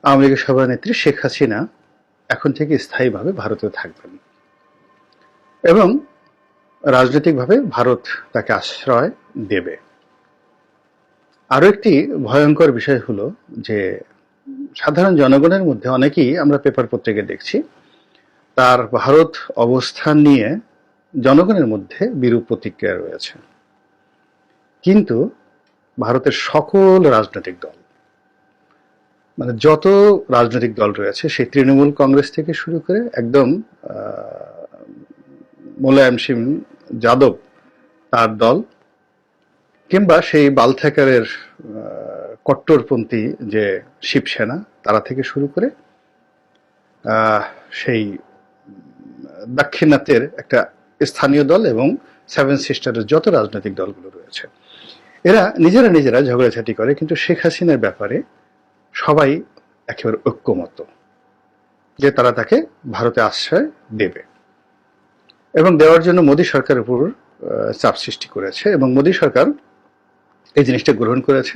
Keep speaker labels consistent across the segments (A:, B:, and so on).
A: আওয়ামী লীগের সভানেত্রী শেখ হাসিনা এখন থেকে স্থায়ীভাবে ভারতে থাকবেন এবং রাজনৈতিকভাবে ভারত তাকে আশ্রয় দেবে। আরো একটি ভয়ঙ্কর বিষয় হলো যে সাধারণ জনগণের মধ্যে অনেকেই, আমরা পেপার পত্রিকায় দেখছি, তার ভারত অবস্থান নিয়ে জনগণের মধ্যে বিরূপ প্রতিক্রিয়া রয়েছে। কিন্তু ভারতের সকল রাজনৈতিক দল, মানে যত রাজনৈতিক দল রয়েছে, সেই তৃণমূল কংগ্রেস থেকে শুরু করে একদম মোলায়েম সিং যাদব তার দল, কিংবা সেই বালথ্যাকারের কট্টরপন্থী যে শিবসেনা, তারা থেকে শুরু করে সেই দাক্ষিণাত্যের একটা স্থানীয় দল এবং সেভেন সিস্টারের যত রাজনৈতিক দলগুলো রয়েছে, এরা নিজেরা ঝগড়াঝাটি করে, কিন্তু শেখ হাসিনার ব্যাপারে সবাই একেবারে ঐক্যমত যে তারা তাকে ভারতে আশ্রয় দেবে এবং দেওয়ার জন্য মোদী সরকারের উপর চাপ সৃষ্টি করেছে। এবং মোদী সরকার এই জিনিসটা গ্রহণ করেছে।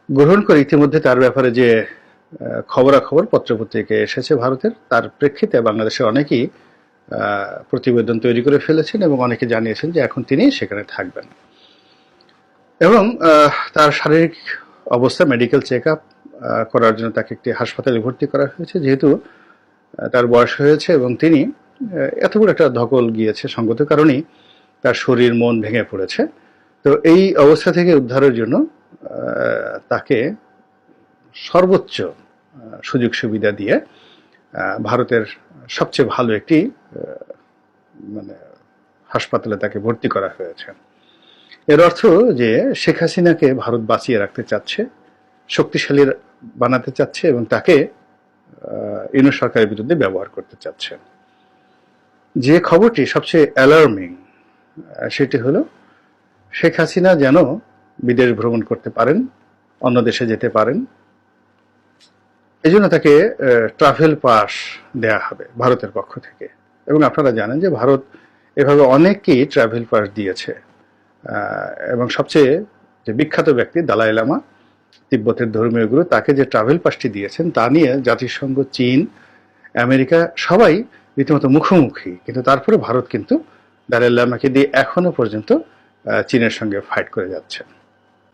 A: গ্রহণ করে ইতিমধ্যে তার ব্যাপারে যে খবরাখবর পত্রপত্রিকায় এসেছে ভারতের, তার প্রেক্ষিতে বাংলাদেশের অনেকেই প্রতিবেদন তৈরি করে ফেলেছেন এবং অনেকে জানিয়েছেন যে এখন তিনি সেখানে থাকবেন এবং তার শারীরিক অবস্থা মেডিকেল চেক আপ করার জন্য তাকে একটি হাসপাতালে ভর্তি করা হয়েছে, যেহেতু তার বয়স হয়েছে এবং তিনি এত বড় একটা ধকল গিয়েছে, সঙ্গত কারণেই তার শরীর মন ভেঙে পড়েছে। তো এই অবস্থা থেকে উদ্ধারের জন্য তাকে সর্বোচ্চ সুযোগ সুবিধা দিয়ে ভারতের সবচেয়ে ভালো একটি মানে হাসপাতালে তাকে ভর্তি করা হয়েছে। এর অর্থ যে শেখ হাসিনাকে ভারত বাঁচিয়ে রাখতে চাচ্ছে, শক্তিশালী বানাতে চাচ্ছে এবং তাকে ইউনূস সরকারের বিরুদ্ধে ব্যবহার করতে চাচ্ছে। যে খবরটি সবচেয়ে অ্যালার্মিং সেটি হলো শেখ হাসিনা যেন বিদেশ ভ্রমণ করতে পারেন, অন্য দেশে যেতে পারেন, এই জন্য তাকে ট্রাভেল পাস দেয়া হবে ভারতের পক্ষ থেকে। এবং আপনারা জানেন যে ভারত এভাবে অনেককেই ট্রাভেল পাস দিয়েছে এবং সবচেয়ে যে বিখ্যাত ব্যক্তি দালাই লামা, তিব্বতের ধর্মীয় গুরু, তাকে যে ট্রাভেল পাসটি দিয়েছেন তা নিয়ে জাতিসংঘ, চীন, আমেরিকা সবাই রীতিমতো মুখোমুখি। কিন্তু তারপরে ভারত কিন্তু দালাই লামাকে দিয়ে এখনো পর্যন্ত চীনের সঙ্গে ফাইট করে যাচ্ছে।